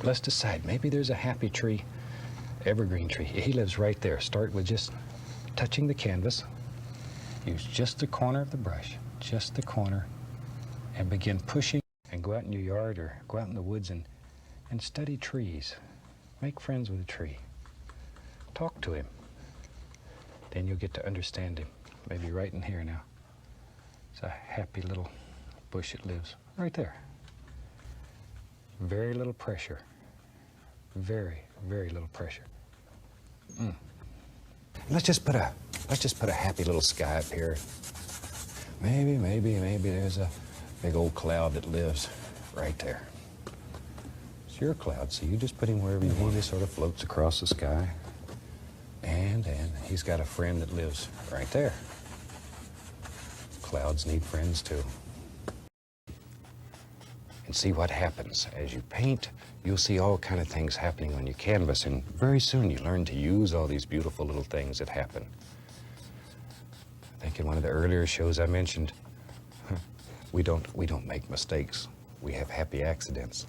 let's decide. Maybe there's a happy tree, evergreen tree. He lives right there. Start with just touching the canvas. Use just the corner of the brush, just the corner, and begin pushing. And go out in your yard or go out in the woods and study trees. Make friends with a tree. Talk to him. Then you'll get to understand him. Maybe right in here now. It's a happy little bush it lives. Right there. Very little pressure. Very, very little pressure. Let's just put a happy little sky up here. Maybe there's a big old cloud that lives right there. It's your cloud, so you just put him wherever you want. He sort of floats across the sky. And he's got a friend that lives right there. Clouds need friends too. And see what happens. As you paint, you'll see all kind of things happening on your canvas, and very soon you learn to use all these beautiful little things that happen. I think in one of the earlier shows I mentioned, we don't make mistakes. We have happy accidents.